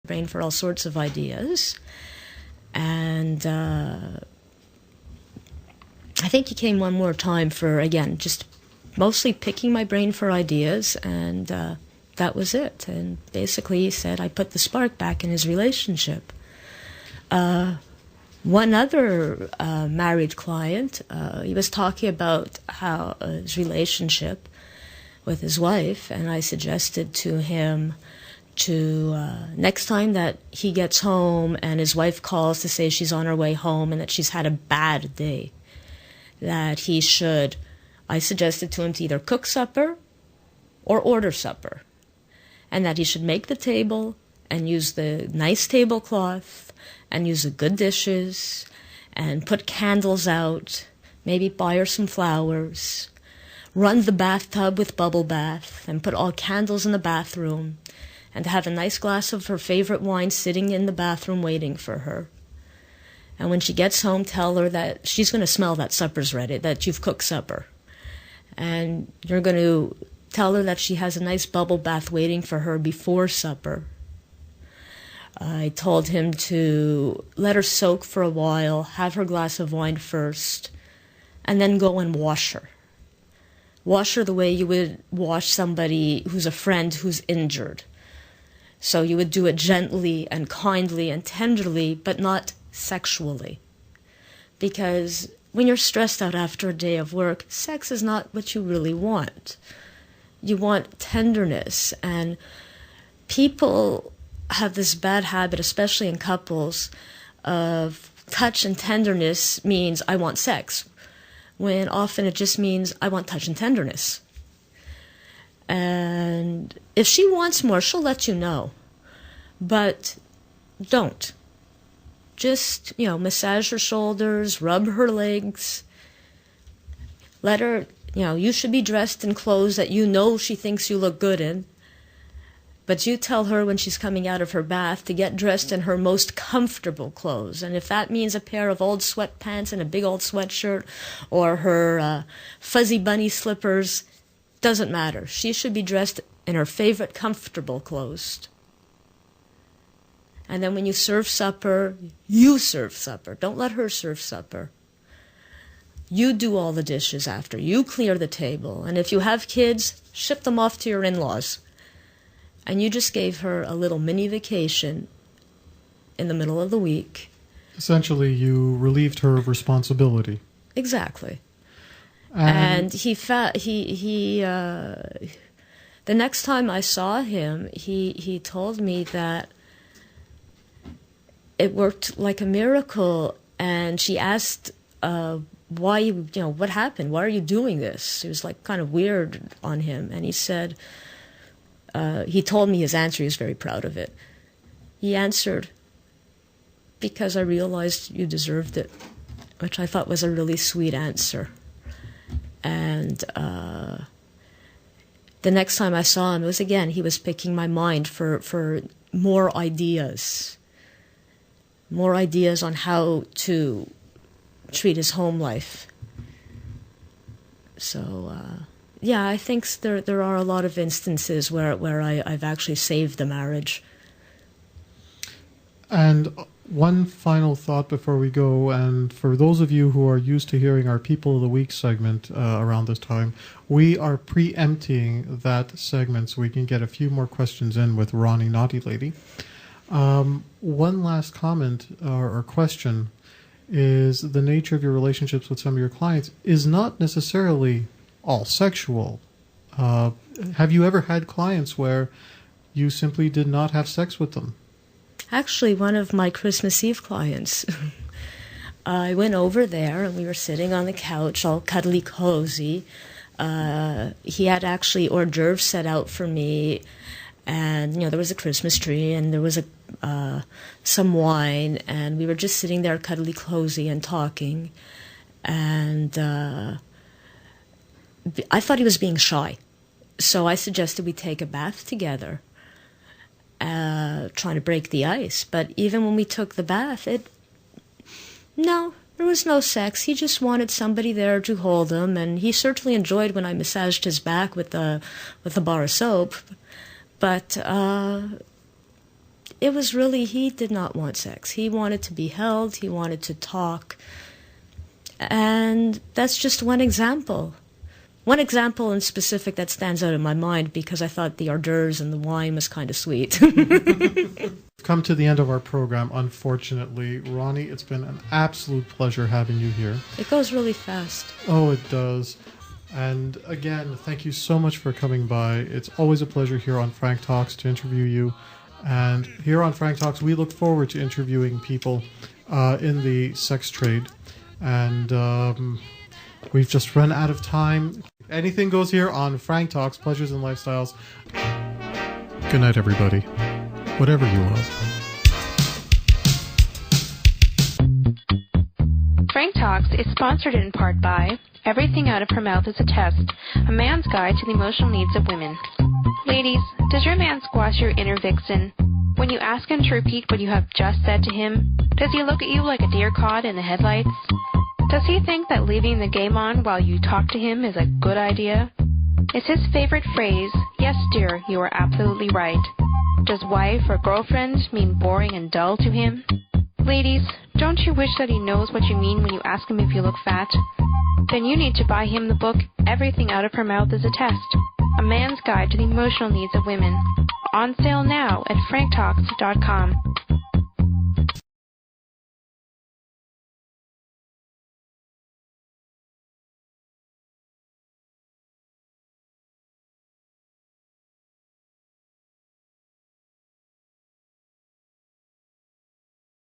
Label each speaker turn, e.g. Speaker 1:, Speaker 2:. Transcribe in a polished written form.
Speaker 1: brain for all sorts of ideas. And I think he came one more time for, again, just mostly picking my brain for ideas, and that was it. And basically he said I put the spark back in his relationship. One other married client, he was talking about how his relationship with his wife, and I suggested to him to, next time that he gets home and his wife calls to say she's on her way home and that she's had a bad day, that he should, I suggested to him to either cook supper or order supper, and that he should make the table and use the nice tablecloth and use the good dishes and put candles out, maybe buy her some flowers, run the bathtub with bubble bath and put all candles in the bathroom, and to have a nice glass of her favorite wine sitting in the bathroom waiting for her. And when she gets home, tell her that she's going to smell that supper's ready, that you've cooked supper. And you're going to tell her that she has a nice bubble bath waiting for her before supper. I told him to let her soak for a while, have her glass of wine first, and then go and wash her. Wash her the way you would wash somebody who's a friend who's injured. So you would do it gently and kindly and tenderly, but not sexually. Because when you're stressed out after a day of work, sex is not what you really want. You want tenderness, and people have this bad habit, especially in couples, of touch and tenderness means I want sex, when often it just means I want touch and tenderness. And if she wants more, she'll let you know. But don't. Just, massage her shoulders, rub her legs. Let her, you should be dressed in clothes that you know she thinks you look good in. But you tell her when she's coming out of her bath to get dressed in her most comfortable clothes. And if that means a pair of old sweatpants and a big old sweatshirt, or her fuzzy bunny slippers, doesn't matter. She should be dressed in her favorite comfortable clothes. And then when you serve supper, you serve supper. Don't let her serve supper. You do all the dishes after. You clear the table. And if you have kids, ship them off to your in-laws. And you just gave her a little mini vacation in the middle of the week. Essentially, you relieved her of responsibility. Exactly. And the next time I saw him, he told me that it worked like a miracle. And she asked, why, what happened? Why are you doing this? It was like kind of weird on him. And he said, he told me his answer. He was very proud of it. He answered, because I realized you deserved it, which I thought was a really sweet answer. And the next time I saw him, it was again, he was picking my mind for more ideas on how to treat his home life. So, yeah, I think there are a lot of instances where I've actually saved the marriage. And one final thought before we go, and for those of you who are used to hearing our People of the Week segment around this time, we are preempting that segment so we can get a few more questions in with Ronnie NaughtyLady. One last comment or question is the nature of your relationships with some of your clients is not necessarily all sexual. Have you ever had clients where you simply did not have sex with them? Actually, one of my Christmas Eve clients, I went over there and we were sitting on the couch, all cuddly cozy. He had actually hors d'oeuvres set out for me, and there was a Christmas tree and there was some wine, and we were just sitting there cuddly cozy and talking. And I thought he was being shy, so I suggested we take a bath together, trying to break the ice. But even when we took the bath, there was no sex. He just wanted somebody there to hold him, and he certainly enjoyed when I massaged his back with a bar of soap. But it was really, he did not want sex. He wanted to be held. He wanted to talk. And that's just one example. One example in specific that stands out in my mind because I thought the hors d'oeuvres and the wine was kind of sweet.
Speaker 2: We've come to the end of our program, unfortunately. Ronnie, it's been an absolute pleasure having you here.
Speaker 1: It goes really fast.
Speaker 2: Oh, it does. And again, thank you so much for coming by. It's always a pleasure here on Frank Talks to interview you. And here on Frank Talks, we look forward to interviewing people in the sex trade. And we've just run out of time. Anything goes here on Frank Talks, Pleasures and Lifestyles. Good night, everybody. Whatever you love.
Speaker 3: Frank Talks is sponsored in part by Everything Out of Her Mouth is a Test, a man's guide to the emotional needs of women. Ladies, does your man squash your inner vixen? When you ask him to repeat what you have just said to him, does he look at you like a deer caught in the headlights? Does he think that leaving the game on while you talk to him is a good idea? Is his favorite phrase, "Yes, dear, you are absolutely right"? Does wife or girlfriend mean boring and dull to him? Ladies, don't you wish that he knows what you mean when you ask him if you look fat? Then you need to buy him the book, Everything Out of Her Mouth is a Test, a man's guide to the emotional needs of women. On sale now at franktalks.com.